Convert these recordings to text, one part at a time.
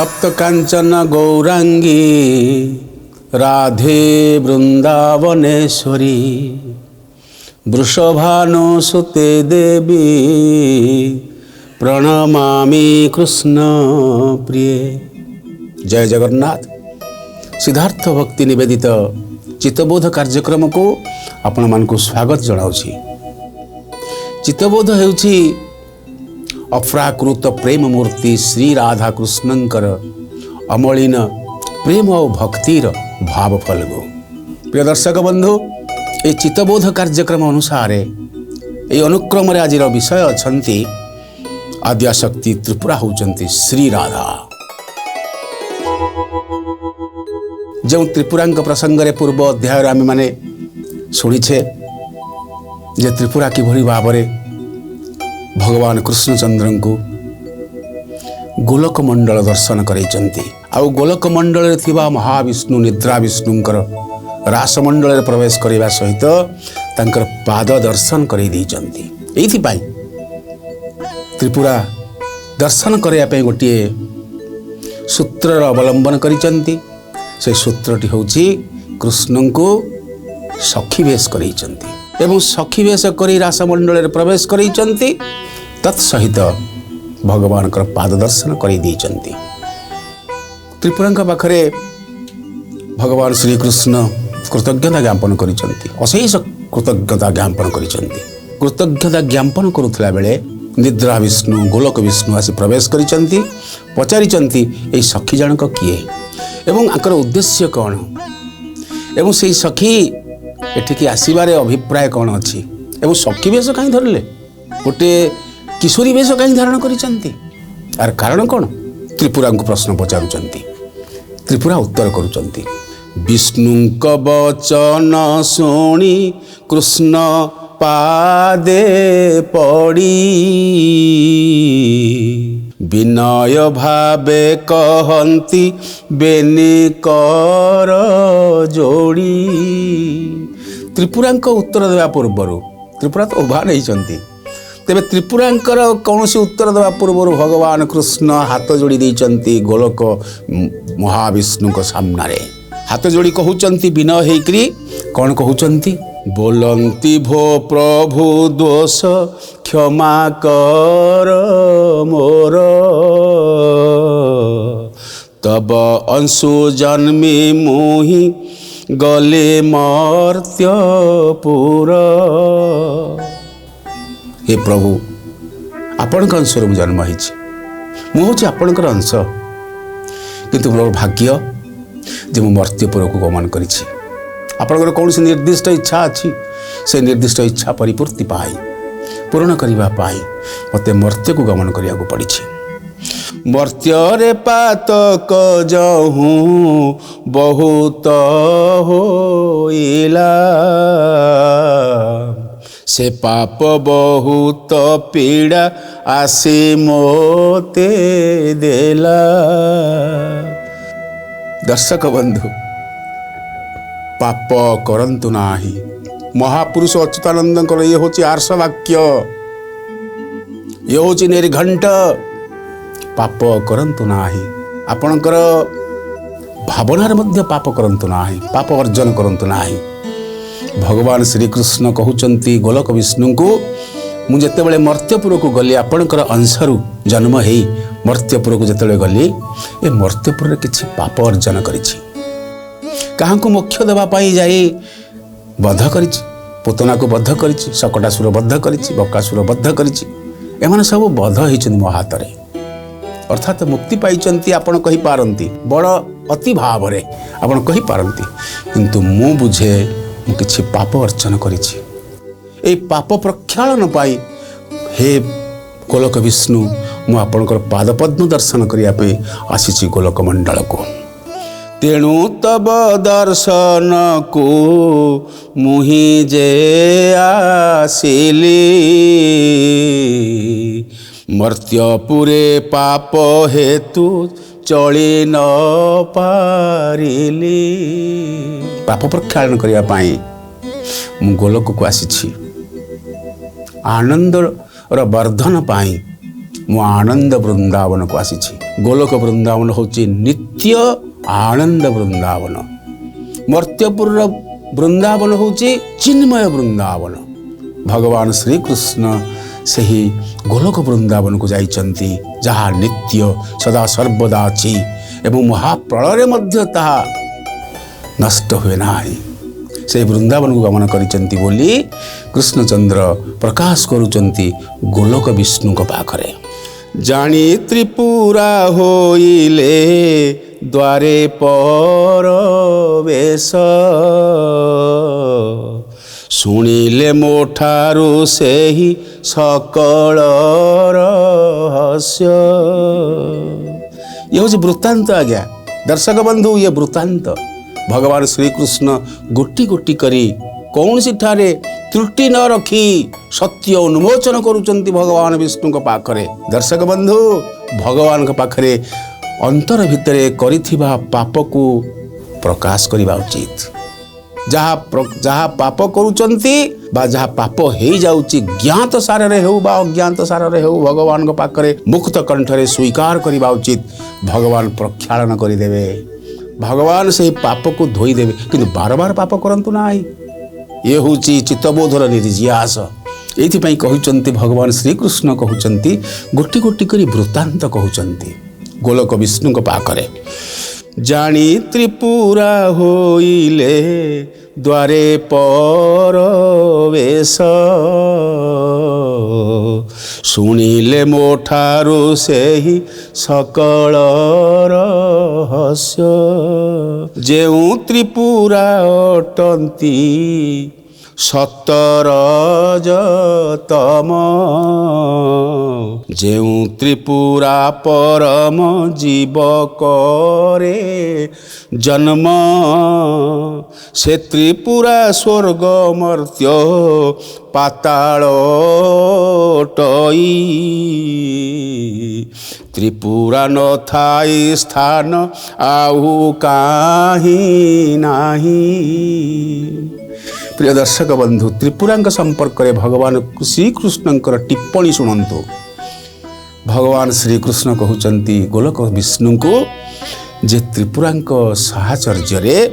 तप्त कांचन गौरांगी राधे वृंदावनेश्वरी वृषभानुसुते देवी प्रणमामि कृष्ण प्रिय। जय जगन्नाथ। सिद्धार्थ भक्ति निवेदित चित्तबोध कार्यक्रम को आपण मानकु स्वागत जनाउछि। चित्तबोध हेउछि अप्राकृत प्रेम मूर्ति श्री राधा कृष्णंकर अमलिन प्रेम और भक्तिर भाव फलगु। प्रिय दर्शक बंधु, ये चित्तबोध कार्यक्रम अनुसार ये अनुक्रम आज विषय अछंती आद्याशक्ति त्रिपुरा होचंती श्री राधा। जो त्रिपुरा प्रसंग रे पूर्व अध्याय आम मैंने शुणीछे जे त्रिपुरा किभली भाव में भगवान कृष्णचंद्र को गोलक मंडल दर्शन करैचंती। आउ गोलक मंडल थिबा महाविष्णु निद्रा विष्णुंकर रासमंडल प्रवेश करने सहित तांकर पाद दर्शन कर त्रिपुरा दर्शन करने गोटे सूत्र अवलंबन करिचंती। से सूत्रटी होची कृष्ण को सखी वेश करैचंती एवं सखी वेश करी रासमंडल प्रवेश करैचंती। तत्सहित भगवान का पाद दर्शन कर त्रिपुरा पाखरे भगवान श्री कृष्ण कृतज्ञता ज्ञापन करिसंती। अशेष कृतज्ञता ज्ञापन करिसंती। कृतज्ञता ज्ञापन करुथला बेले निद्रा विष्णु गोलक विष्णु आसी प्रवेश करिसंती। पचारिचंती ए सखी जनक किए एवं आकर उद्देश्य कौन एवं से सखी एठिकी आसीबारे अभिप्राय कौन अच्छी एवं सखी वेश कहीं धरले गोटे किशोरी वेश कहीं धारण करिसंती। आर कारण कौन त्रिपुरा को प्रश्न पचारुचंती। त्रिपुरा उत्तर करुचंती। विष्णु वचन शुणी कृष्ण पादे पड़ी विनय भावे कहंती बेनी कर जोड़ी। त्रिपुरा उत्तर देवा पूर्वर त्रिपुरा तो उभा नहीं तेरे त्रिपुरा कौन उत्तर देवा पूर्व भगवान कृष्ण हाथ जोड़ी देइचंती गोलक महाविष्णु को सामने हाथ जोड़ी कहउचंती विनय हेकरी कौन कहउचंती बोलंती भो प्रभु दोष क्षमा कर मोर तब अंशु जन्मी मोहि गले मर्त्यपुर। हे प्रभु आपण अंश जन्म हो मुझे आपणकर अंश किंतु मोर भाग्य जे मु मर्त्यपुर को गमन करी आपणकर कौन से निर्दिष्ट इच्छा अच्छी से निर्दिष्ट इच्छा परिपूर्ति पाई पूर्ण करने मत मर्त्य को गमन करिया को पड़ी। मर्त्य रे पातक जहूँ बहुत होइला से पाप बहुत पीड़ा आसे मोते देला। दर्शक बंधु, पाप करंतु नाही महापुरुष अच्युतानंद ये हूँ आर्ष वाक्य, ये हूँ निर्घंट। पाप करंतु नाही आपणकर भावनार मध्य पाप करंतु नाही पाप वर्जन करंतु नाही। भगवान श्रीकृष्ण कहउचंती गोलक विष्णु को मु जेतेबेले मर्त्यपुर को गली आपणकर अंशरू जन्म हे मर्त्यपुर को जेतेबेले गली ए मर्त्यपुर किछि पाप अर्जन करिछि। कहाँ को मोक्ष देवा पाई जाई बद्ध करिछि, पुतना को बद्ध करिछि, शकटासुर बद्ध करिछि, बकासुर बद्ध करिछि। एमाने सब बद्ध होइछन्ति मो हातरे अर्थात मुक्ति पाइचंती आपण कहि पारंती बड़ अति भाव रे आपण कहि पारंती किंतु मु बुझे मु किछि पाप अर्चन करिछि। ए पाप प्रक्षालन पाई हे गोलक विष्णु मु आपणकर पाद पद्म दर्शन करिया पे आसीछि गोलक मंडल को। तेणु तब दर्शन को मुहि जे आसिली मर्त्यपुरे पाप हेतु चली न पारिली। पाप प्रक्षालन करिया पाई मु गोलक को आसीछि। आनंद वर्धन पाई मु आनंद वृंदावन को आसीछि। गोलोक वृंदावन होची नित्य आनंद वृंदावन। मर्त्यपुर वृंदावन होची चिन्मय वृंदावन। भगवान श्री कृष्ण से ही गोलोक वृंदावन को जाइछन्ति जहा नित्य सदा सर्वदा अछि एवं महाप्रलय मध्य ताहा नष्ट हुए नाही। से वृंदावन को गमन करिछन्ति बोली कृष्णचंद्र प्रकाश करुछन्ति गोलोक विष्णु को पाखरे। जानी त्रिपुरा होइले द्वारे परवेश शुणिले मोठारू से ही सकल रहस्य। ये हूँ वृत्तांत आज्ञा दर्शक बंधु। ये वृत्तांत भगवान श्री कृष्ण गोटी गोटी करी कौन सी ठारे त्रुटि न रखी सत्य उन्मोचन करुचंती भगवान विष्णु पाखरे। दर्शक बंधु भगवान पाखरे अंतर भितरे करिथिबा पाप को प्रकाश करिबा उचित। जहाँ पाप करुचंती बा जहाँ पाप हो जाउची ज्ञात सार रे हो बा अज्ञात सार रे हो भगवान को पाखरे मुक्त कंठरे स्वीकार करिबा उचित। भगवान प्रक्षालन करिदेवे। भगवान से पाप को धोई देवे किंतु बार बार पाप करंतु नाही। ये होची चित्तबोधर निर्जियास। एथिपाई कहउचंती भगवान श्री कृष्ण कहउचंती गोटी गोटी करी वृत्तांत कहउचंती गोलोक विष्णु को पाखरे। जानी त्रिपुरा होइले द्वारे परवेश शुणिले मोठारू से ही सकल रहस्य। जेउ त्रिपुरा अटंती सतरज तम जेउ त्रिपुरा परम जीव करे जन्म से त्रिपुरा स्वर्ग मर्त्य पाताल टई त्रिपुरा न थाई स्थान आउ काहि नाही। प्रिय दर्शक बंधु त्रिपुरा संपर्क में भगवान श्रीकृष्ण टिप्पणी शुणु। भगवान श्रीकृष्ण कहउचंती गोलोक विष्णु को जे त्रिपुरा साहचर्य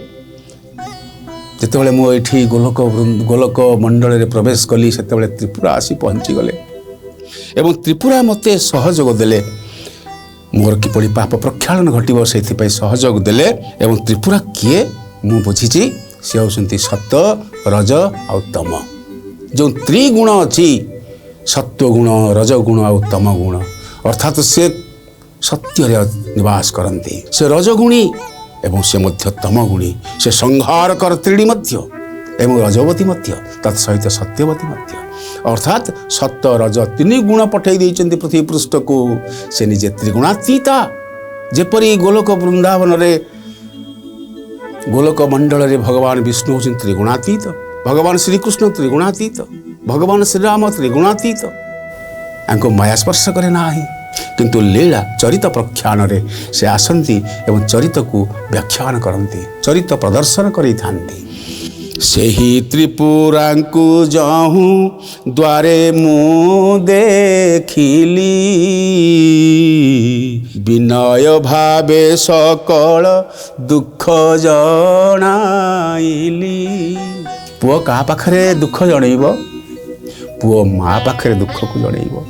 जितेबाला मुझे गोलोक मंडल में प्रवेश कली से त्रिपुरा आसी पहुँची गले एवं त्रिपुरा मते सहयोग देले मोर किपरि पाप प्रक्षालन घटिब से सहयोग देले। एवं त्रिपुरा किए मु बुझी से होती सत्य रज आउ तम। जो त्रिगुण अच्छी सत्वगुण रजगुण आउ तम गुण अर्थात से सत्य निवास करती से रजगुणी एवं से मध्य तमगुणी से संहार कर्त्री मध्य एवं रजवती मध्य तत्सहित सत्यवती मध्य अर्थात सत्य रज तीन गुण पठई देइचंती पृथ्वी पृष्ठ को। से निजे त्रिगुणातीता जेपरी गोलोक वृंदावन रे गोलोक मंडल रे भगवान विष्णु होचन त्रिगुणातीत भगवान श्रीकृष्ण त्रिगुणातीत भगवान श्रीराम त्रिगुणातीत आंको माया स्पर्श करे नाही किंतु लीला चरित प्रख्यान रे से आसंती एवं चरित को व्याख्यान करती चरित प्रदर्शन करी थांती। से ही त्रिपुरा को जाहूँ द्वारे मु देखिली विनय भावे सकल दुख जनाइली। पुओ का पाखरे दुख जनइब पुओ माँ पाखरे दुख को जनइब।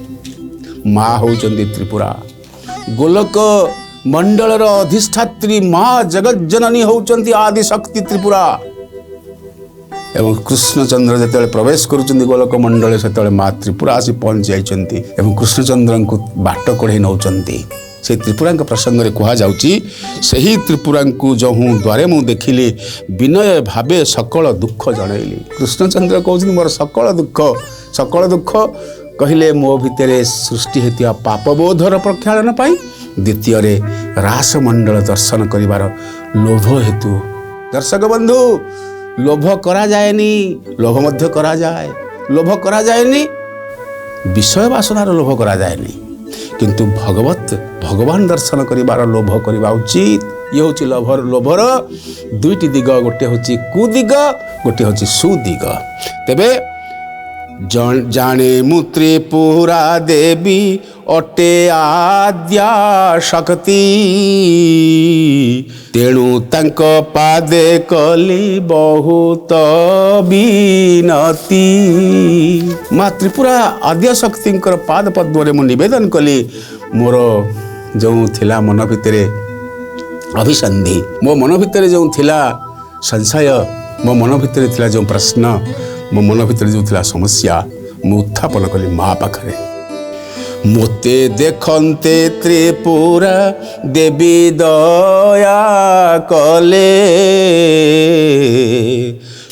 माँ होचंदी त्रिपुरा गोलोक मंडलर अधिष्ठात्री माँ जगज्जननी होचंदी आदिशक्ति त्रिपुरा। एवं कृष्णचंद्र जिते प्रवेश करुँच गोलोक मंडल से माँ त्रिपुरा आसी पहुँच जाइछन्ति एवं कृष्णचंद्र को बाट कढ़े नौचंती। से त्रिपुरा प्रसंग में कह जाउची सही त्रिपुरा को जहूँ द्वारे मु देखिली विनय भावे सकल दुख जनइली। कृष्णचंद्र कहते मोर सकल दुख कहले मो भितर सृष्टि हेतिया पापबोधर प्रक्षालन पाई द्वितीय रासमंडल दर्शन करिवार लोभ हेतु। दर्शक बंधु लोभ करा जाएनी लोभ मध्य करा जाए लोभ करा जाएनी विषय वासनार लोभ करा जाएनी किंतु भगवान दर्शन करिवार लोभ करिवा उचित। ये होची लोभर दुईटी दिग गोटे होची कुदिग गोटे होची सुदिग। तेबे जाने मु त्रिपुरा देवी अटे आद्या शक्ति तेणु तांक पादे कली बहुत विनती। माँ त्रिपुरा आद्या शक्ति पाद पद्म मु निवेदन कली मोर जो थिला मन भितर अभिसंधि, मो मन भितर जो थिला संशय, मो मन भितर थिला जो प्रश्न, मो मन भितर जो थिला समस्या मु उत्थापन कली माँ पाखरे। मोते देखन्ते त्रिपुरा देवी दया कले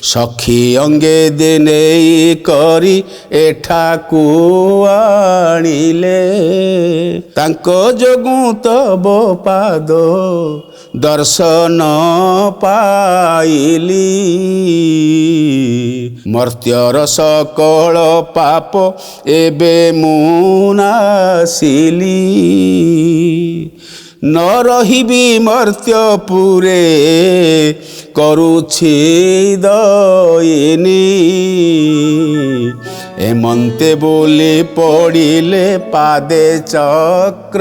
सखी अंगे दिने करी एठाकू आनिले तांको जोगु तब पाद दर्शन पाइली मर्त्यर सकल पाप एबे मुनासिली न रहिबी मर्त्यपुरे करुछि दयिनी एमंते बोली पड़िले पादे चक्र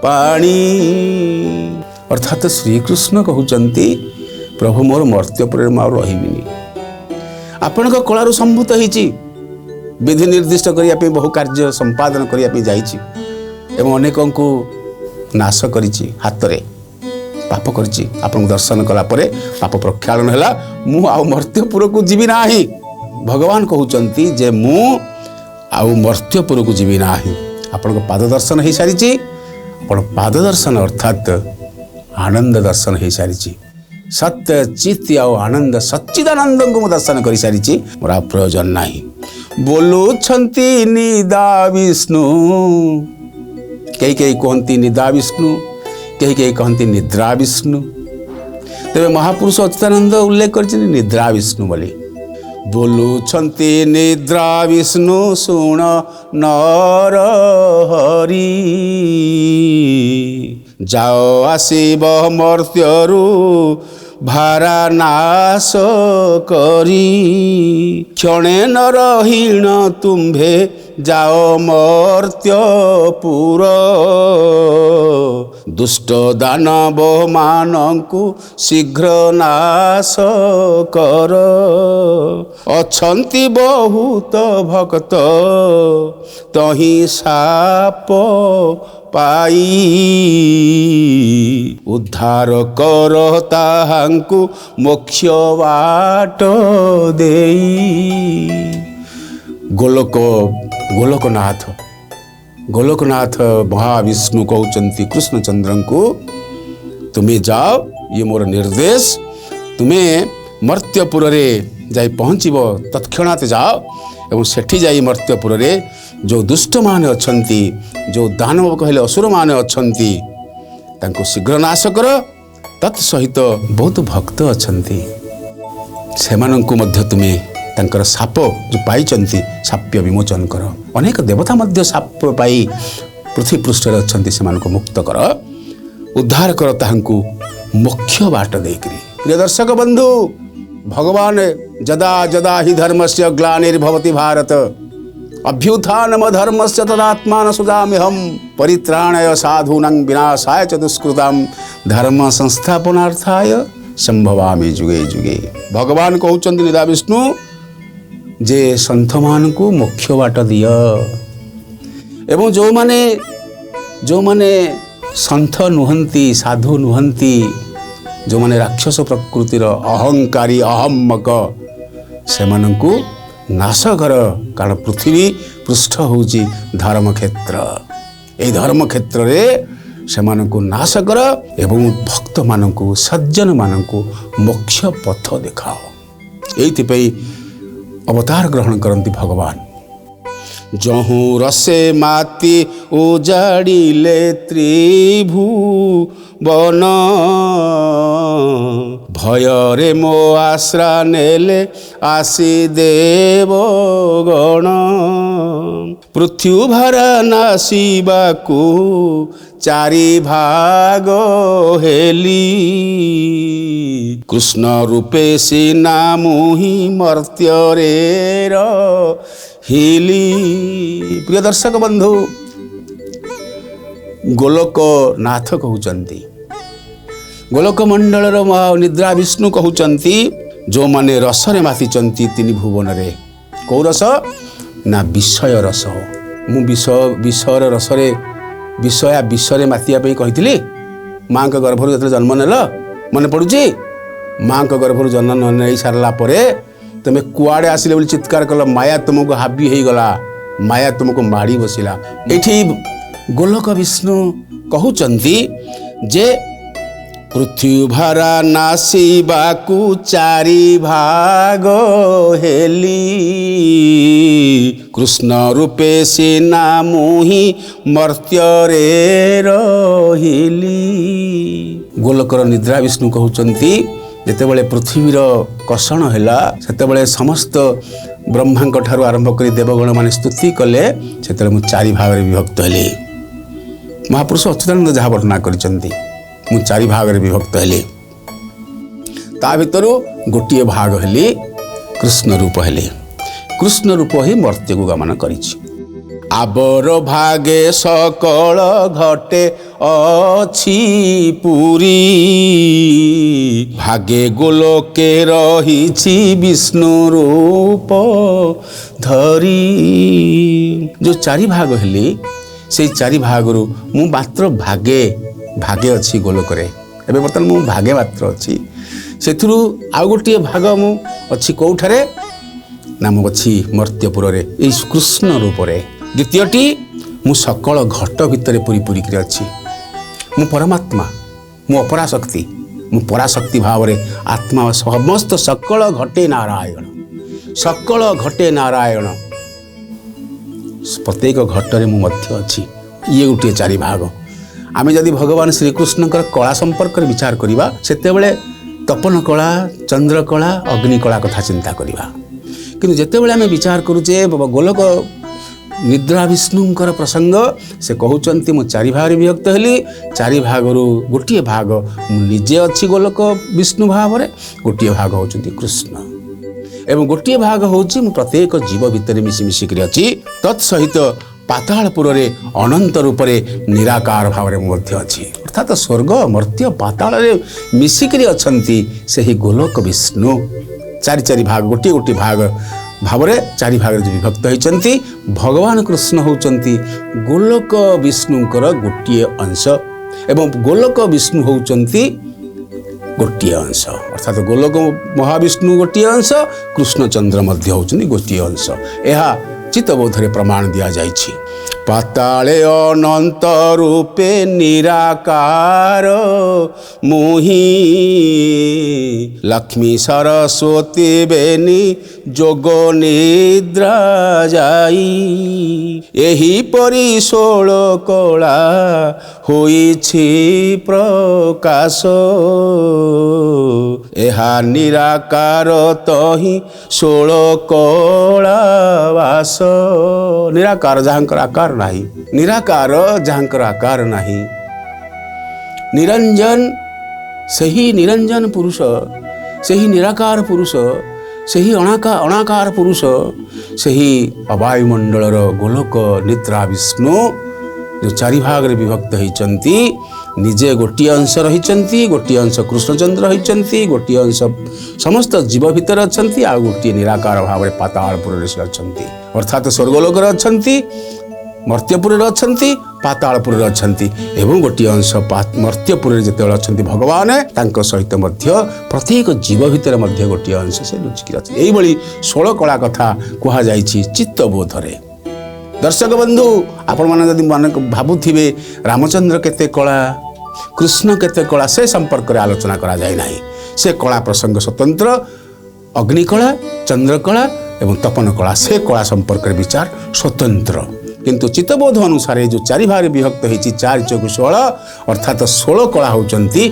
पाणी। अर्थात श्रीकृष्ण कहउचंती प्रभु मोर मर्त्यपुरे मार रहिबिनी। आपण कलारू संभूत होइछि विधि निर्दिष्ट करिया पे बहु कार्य संपादन करिया पे जाइछि एवं अनेकों को नाश करिछि हाथ रे पाप करिछि। आपण दर्शन कला परे पाप प्रक्षालन हैला मु आ मर्त्यपुर को जीवी नाही। भगवान कहउचंती जे मु आ मर्त्यपुर को जीवी नाही। आपण पाद दर्शन हो सारी आपण पाद दर्शन अर्थात आनंद दर्शन हो सारी सत्य चित्त आनंद सच्चिदानंद को मु दर्शन कर सारी मोर प्रयोजन नाही। बोलुछंती निदा विष्णु कई कई कहती निदा विष्णु कई कई कहती निद्रा विष्णु तेरे महापुरुष अच्युतानंद उल्लेख कर निद्रा विष्णु बोली। बोलुछंती निद्रा विष्णु शुण नर हरि जाओ आसीब मर्त्यरु भारा नाश करी क्षणे न रहीण तुम्भे जाओ मर्त्यपुर दुष्ट दानव मानंकु शीघ्र नाश कर अछंती बहुत भक्त तही साप पाई उद्धार कर ताहांकु मोक्ष बाट देई। गोलोकनाथ महाविष्णु कहउचंती कृष्णचंद्र को तुम्हें जाओ ये मोर निर्देश तुम्हें मर्त्यपुर रे जाई पहुँचब तत्क्षणात जाओ एवं सेठी जाई मर्त्यपुर रे जो दुष्ट मान अछंती जो दानव कहले असुर मान अछंती तांको शीघ्र नाश कर तत्सहित बहुत भक्त अछंती सेमानंकु मध्य तुम्हें तांकर साप जो पाइचंती साप्य विमोचन कर। अनेक देवता मध्य साप पाई पृथ्वी पृष्ठ अछंती सेमानंकु मुक्त कर उद्धार कर ताहांकु मोक्ष बाट देकरी। प्रिय दर्शक बंधु भगवान जदा जदा हि धर्मस्य ग्लानिर्भवति भारत अभ्युत्थानम धर्मस्य तदात्मान सुजाम्यहम् परित्राणाय साधूनां विनाशाय च दुष्कृतां धर्म संस्थापनार्थाय संभवामि जुगे जुगे। भगवान कहउचंती निदा विष्णु जे संत मान को मोक्ष बाट दिय एवं जो माने संत नुहंती साधु नुहंती जो माने राक्षस प्रकृतिर अहंकारी अहम्मक सेमानंकु नाश कर कारण पृथ्वी पृष्ठ होउची धर्म क्षेत्र ए धर्म क्षेत्र रे सेमानंकु नाश कर एवं भक्त मानंकु सज्जन मानंकु मोक्ष पथ देखाओ। एइति पई अवतार ग्रहण करती भगवान। जहू रसे माती उजाड़िले त्रिभुवन भयरे मो आश्रा नेले आसी देवगण पृथ्वी भारा नासिबाकु ଚାରି ଭାଗ ହେଲି। କୃଷ୍ଣ ରୂପେ ସିନା ମୁହିଁ ମର୍ତ୍ତ୍ୟରେ ରହିଲି। ପ୍ରିୟ ଦର୍ଶକ ବନ୍ଧୁ, ଗୋଲୋକ ନାଥ କହୁଛନ୍ତି, ଗୋଲୋକ ମଣ୍ଡଳର ନିଦ୍ରା ବିଷ୍ଣୁ କହୁଛନ୍ତି, ଯେଉଁମାନେ ରସରେ ମାତିଛନ୍ତି ତିନି ଭୁବନରେ। କେଉଁ ରସ? ନା ବିଷୟ ରସ। ମୁଁ ବିଷୟର ରସରେ ବିଷୟରେ ମାତିବା ପାଇଁ କହିଥିଲି। ମାଆଙ୍କ ଗର୍ଭରୁ ଯେତେବେଳେ ଜନ୍ମ ନେଲ, ମନେ ପଡ଼ୁଛି? ମାଆଙ୍କ ଗର୍ଭରୁ ଜନ୍ମ ନେଇ ସାରିଲା ପରେ ତୁମେ କୁଆଡ଼େ ଆସିଲେ ବୋଲି ଚିତ୍କାର କଲ। ମାୟା ତୁମକୁ ହାବି ହେଇଗଲା, ମାୟା ତୁମକୁ ମାଡ଼ି ବସିଲା। ଏଠି ଗୋଲୋକ ବିଷ୍ଣୁ କହୁଛନ୍ତି ଯେ ପୃଥିବୀଭାରା ନାସିବାକୁ ଚାରି ଭାଗ ହେଲି। କୃଷ୍ଣ ରୂପେ ସିନା ମୁହିଁ ମର୍ତ୍ତ୍ୟରେ ରହିଲି। ଗୋଲୋକର ନିଦ୍ରା ବିଷ୍ଣୁ କହୁଛନ୍ତି, ଯେତେବେଳେ ପୃଥିବୀର କଷଣ ହେଲା, ସେତେବେଳେ ସମସ୍ତ ବ୍ରହ୍ମାଙ୍କ ଠାରୁ ଆରମ୍ଭ କରି ଦେବଗଣମାନେ ସ୍ତୁତି କଲେ, ସେତେବେଳେ ମୁଁ ଚାରି ଭାଗରେ ବିଭକ୍ତ ହେଲି। ମହାପୁରୁଷ ଅଚ୍ୟୁତାନନ୍ଦ ଯାହା ବର୍ଣ୍ଣନା କରିଛନ୍ତି, ମୁଁ ଚାରି ଭାଗରେ ବିଭକ୍ତ ହେଲି। ତା ଭିତରୁ ଗୋଟିଏ ଭାଗ ହେଲି କୃଷ୍ଣ ରୂପ ହେଲି। କୃଷ୍ଣ ରୂପ ହିଁ ମର୍ତ୍ତ୍ୟକୁ ଗମନ କରିଛି। ଆବର ଭାଗେ ସକଳ ଘଟେ ଅଛି ପୁରୀ। ଭାଗେ ଗୋଲୋକେ ରହିଛି ବିଷ୍ଣୁ ରୂପ ଧରି। ଯେଉଁ ଚାରି ଭାଗ ହେଲି, ସେଇ ଚାରି ଭାଗରୁ ମୁଁ ମାତ୍ର ଭାଗେ ଅଛି ଗୋଲୋକରେ। ଏବେ ବର୍ତ୍ତମାନ ମୁଁ ଭାଗେ ମାତ୍ର ଅଛି। ସେଥିରୁ ଆଉ ଗୋଟିଏ ଭାଗ ମୁଁ ଅଛି କେଉଁଠାରେ? ନା ମୁଁ ଅଛି ମର୍ତ୍ତ୍ୟପୁରରେ, ଏଇ କୃଷ୍ଣ ରୂପରେ। ଦ୍ୱିତୀୟଟି, ମୁଁ ସକଳ ଘଟ ଭିତରେ ପୁରିକିରି ଅଛି। ମୁଁ ପରମାତ୍ମା, ମୁଁ ଅପରାଶକ୍ତି, ମୁଁ ପରାଶକ୍ତି ଭାବରେ ଆତ୍ମା। ସମସ୍ତ ସକଳ ଘଟେ ନାରାୟଣ, ସକଳ ଘଟେ ନାରାୟଣ। ପ୍ରତ୍ୟେକ ଘଟରେ ମୁଁ ମଧ୍ୟ ଅଛି। ଇଏ ଗୋଟିଏ ଚାରି ଭାଗ। ଆମେ ଯଦି ଭଗବାନ ଶ୍ରୀକୃଷ୍ଣଙ୍କର କଳା ସମ୍ପର୍କରେ ବିଚାର କରିବା, ସେତେବେଳେ ତପନ କଳା, ଚନ୍ଦ୍ର କଳା, ଅଗ୍ନି କଳା କଥା ଚିନ୍ତା କରିବା। କିନ୍ତୁ ଯେତେବେଳେ ଆମେ ବିଚାର କରୁଛେ ଗୋଲୋକ ନିଦ୍ରା ବିଷ୍ଣୁଙ୍କର ପ୍ରସଙ୍ଗ, ସେ କହୁଛନ୍ତି ମୁଁ ଚାରି ଭାଗରେ ବିଭକ୍ତ ହେଲି। ଚାରି ଭାଗରୁ ଗୋଟିଏ ଭାଗ ମୁଁ ନିଜେ ଅଛି ଗୋଲୋକ ବିଷ୍ଣୁ ଭାବରେ, ଗୋଟିଏ ଭାଗ ହେଉଛନ୍ତି କୃଷ୍ଣ, ଏବଂ ଗୋଟିଏ ଭାଗ ହେଉଛି ମୁଁ ପ୍ରତ୍ୟେକ ଜୀବ ଭିତରେ ମିଶିକରି ଅଛି। ତତ୍ ସହିତ ପାତାଳପୁରରେ ଅନନ୍ତ ରୂପରେ ନିରାକାର ଭାବରେ ମୁଁ ମଧ୍ୟ ଅଛି। ଅର୍ଥାତ୍ ସ୍ୱର୍ଗ, ମର୍ତ୍ତ୍ୟ, ପାତାଳରେ ମିଶିକରି ଅଛନ୍ତି ସେହି ଗୋଲୋକ ବିଷ୍ଣୁ। ଚାରି ଭାଗ, ଗୋଟିଏ ଭାଗ ଭାବରେ ଚାରି ଭାଗରେ ବିଭକ୍ତ ହୋଇଛନ୍ତି। ଭଗବାନ କୃଷ୍ଣ ହେଉଛନ୍ତି ଗୋଲୋକ ବିଷ୍ଣୁଙ୍କର ଗୋଟିଏ ଅଂଶ, ଏବଂ ଗୋଲୋକ ବିଷ୍ଣୁ ହେଉଛନ୍ତି ଗୋଟିଏ ଅଂଶ। ଅର୍ଥାତ୍ ଗୋଲୋକ ମହାବିଷ୍ଣୁ ଗୋଟିଏ ଅଂଶ, କୃଷ୍ଣଚନ୍ଦ୍ର ମଧ୍ୟ ହେଉଛନ୍ତି ଗୋଟିଏ ଅଂଶ। ଏହା ଚିତ୍ତବୋଧରେ ପ୍ରମାଣ ଦିଆଯାଇଛି। ପାତାଳେ ଅନନ୍ତ ରୂପେ ନିରାକାର ମୁହିଁ। ଲକ୍ଷ୍ମୀ ସରସ୍ୱତୀ ବେନି ଯୋଗ ନିଦ୍ରା ଯାଇ। ଏହିପରି 16 କଳା ହୋଇଛି ପ୍ରକାଶ। ଏହା ନିରାକାର ତହିଁ 16 କଳା ବାସ। ନିରାକାର ଯାହାଙ୍କର ଆକାର ନାହିଁ, ନିରାକାର ଯାହାଙ୍କର ଆକାର ନାହିଁ। ନିରଞ୍ଜନ, ସେହି ନିରଞ୍ଜନ ପୁରୁଷ, ସେହି ନିରାକାର ପୁରୁଷ, ସେହି ଅଣାକାର ପୁରୁଷ, ସେହି ଅବାୟୁମଣ୍ଡଳର ଗୋଲୋକ ନିଦ୍ରା ବିଷ୍ଣୁ ଯେଉଁ ଚାରି ଭାଗରେ ବିଭକ୍ତ ହୋଇଛନ୍ତି, ନିଜେ ଗୋଟିଏ ଅଂଶ ରହିଛନ୍ତି, ଗୋଟିଏ ଅଂଶ କୃଷ୍ଣଚନ୍ଦ୍ର ହୋଇଛନ୍ତି, ଗୋଟିଏ ଅଂଶ ସମସ୍ତ ଜୀବ ଭିତରେ ଅଛନ୍ତି, ଆଉ ଗୋଟିଏ ନିରାକାର ଭାବରେ ପାତାଳପୁରରେ ସେ ଅଛନ୍ତି। ଅର୍ଥାତ୍ ସ୍ୱର୍ଗଲୋକରେ ଅଛନ୍ତି, ମର୍ତ୍ତ୍ୟପୁରରେ ଅଛନ୍ତି, ପାତାଳପୁରରେ ଅଛନ୍ତି, ଏବଂ ଗୋଟିଏ ଅଂଶ ମର୍ତ୍ତ୍ୟପୁରରେ ଯେତେବେଳେ ଅଛନ୍ତି ଭଗବାନ, ତାଙ୍କ ସହିତ ମଧ୍ୟ ପ୍ରତ୍ୟେକ ଜୀବ ଭିତରେ ମଧ୍ୟ ଗୋଟିଏ ଅଂଶ ସେ ଲୁଚିକି ଅଛନ୍ତି। ଏଇଭଳି 16 କଳା କଥା କୁହାଯାଇଛି ଚିତ୍ତବୋଧରେ। ଦର୍ଶକ ବନ୍ଧୁ, ଆପଣମାନେ ଯଦି ଭାବୁଥିବେ ରାମଚନ୍ଦ୍ର କେତେ କଳା, କୃଷ୍ଣ କେତେ କଳା, ସେ ସମ୍ପର୍କରେ ଆଲୋଚନା କରାଯାଏ ନାହିଁ। ସେ କଳା ପ୍ରସଙ୍ଗ ସ୍ୱତନ୍ତ୍ର। ଅଗ୍ନିକଳା, ଚନ୍ଦ୍ରକଳା ଏବଂ ତପନ କଳା, ସେ କଳା ସମ୍ପର୍କରେ ବିଚାର ସ୍ୱତନ୍ତ୍ର। କିନ୍ତୁ ଚିତ୍ତବୋଧ ଅନୁସାରେ ଯେଉଁ ଚାରି ଭାଗରେ ବିଭକ୍ତ ହୋଇଛି, 4 × 16, ଅର୍ଥାତ୍ 16 କଳା ହେଉଛନ୍ତି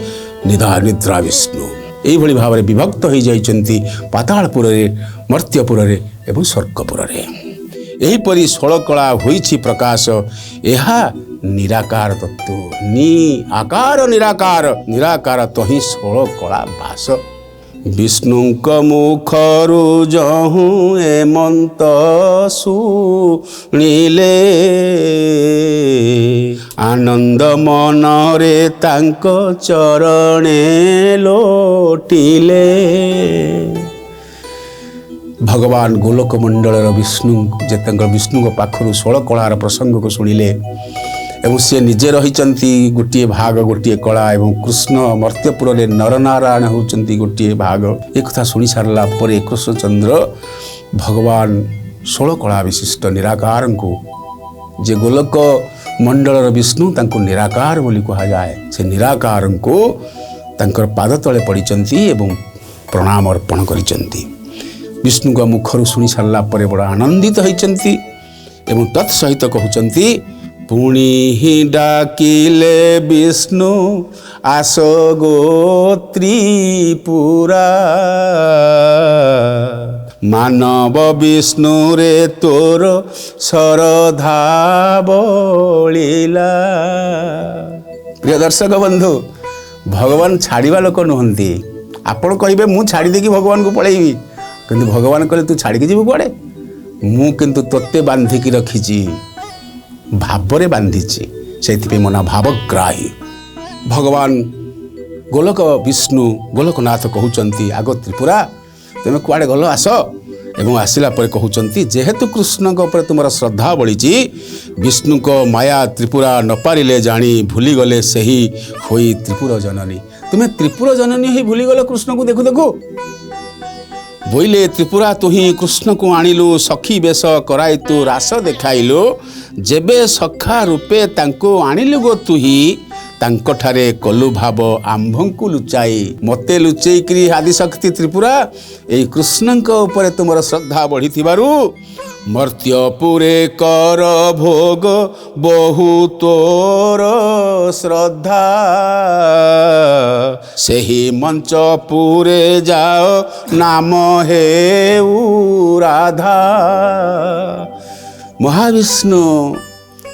ନିଦ୍ରା ବିଷ୍ଣୁ। ଏଇଭଳି ଭାବରେ ବିଭକ୍ତ ହୋଇଯାଇଛନ୍ତି ପାତାଳପୁରରେ, ମର୍ତ୍ତ୍ୟପୁରରେ ଏବଂ ସ୍ୱର୍ଗପୁରରେ। ଏହିପରି 16 କଳା ହୋଇଛି ପ୍ରକାଶ। ଏହା निराकार तत्व नि आकार निराकार तो ही 16 कला भास विष्णुक मुखरु जहु एमंत शुणिले आनंद मनरे तांक चरणे लोटिले। भगवान गोलोक मंडल विष्णु जेतंग विष्णु पाखरु 16 कलार प्रसंग को शुणिले एवं सी निजे रही गोटे भाग गोटे कला एवं कृष्ण मर्त्यपुर में नरनारायण होती गोटे भाग एक कथा शुणी सारा पर कृष्णचंद्र भगवान 16 कला विशिष्ट निराकार को जे गोलोक मंडल विष्णु तांको निराकार बोली कहा जाए से निराकार को तांकर पाद तले पड़िचंती एवं प्रणाम अर्पण करिचंती। विष्णु का मुखर शुणी सारा पर बड़ा आनंदित होइचंती एवं तत्सहित कहउचंती पुणी ही डाकिले विष्णु आस गो त्रिपुरा मानव विष्णु रे तोर सरधा बलिला। प्रिय दर्शक बंधु भगवान छाड़वा लोक नुहंती आपण कहे मु छाड़ी देकी भगवान को पलैबी किंतु भगवान कहले तू छाड़ी जीव कुआड़े मु किंतु तोते बांधिकी रखीची भावरे बांधीची से मो ना भावग्राही। भगवान गोलोक विष्णु गोलोकनाथ कहउचंती आग त्रिपुरा तुम कुआड़े गल आस एवं आसला पर कहउचंती जेहेतु कृष्ण उपर तुम श्रद्धा बढ़ी विष्णु को माया त्रिपुरा न पारिले जानी भूली गले सही होई त्रिपुर जननी तुम्हें त्रिपुर जननी ही भूली गल कृष्ण को देखु देखु बोइले त्रिपुरा तुही कृष्ण को आणिलु सखी बेश कराई तू रास देखाइलु जेबे सखा रूपे तांको आणिलु गो तुही तांको ठारे कलु भाव आंभंकु लुचाई मते लुचेई करी आदिशक्ति त्रिपुरा एई कृष्णंक ऊपर तुमर श्रद्धा बढ़ी थिबारु मर्त्यपुरे कर भोग बहु तोर श्रद्धा सेही मंचपुरे जाओ नाम हे राधा। महाविष्णु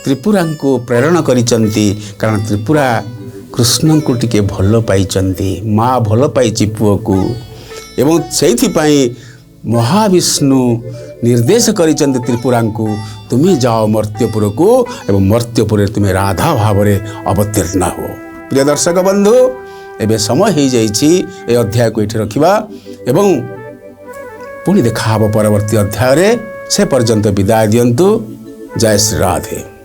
त्रिपुरा को प्रेरण करिचंती कारण त्रिपुरा कृष्ण को टिके भल पाइचंती माँ भल पाइची पुओ को एवं सेइथिपाई महाविष्णु निर्देश करिचंती त्रिपुरा को तुम्हें जाओ मर्त्यपुर को एवं मर्त्यपुर तुम्हें राधा भाव में अवतीर्ण हो। प्रिय दर्शक बंधु एबे समय हो जाइछि ए अध्याय को इठे रखिबा एवं पुणी देखा परवर्ती अध्याय रे से पर्यंत विदाय दियंतु। जय श्री राधे।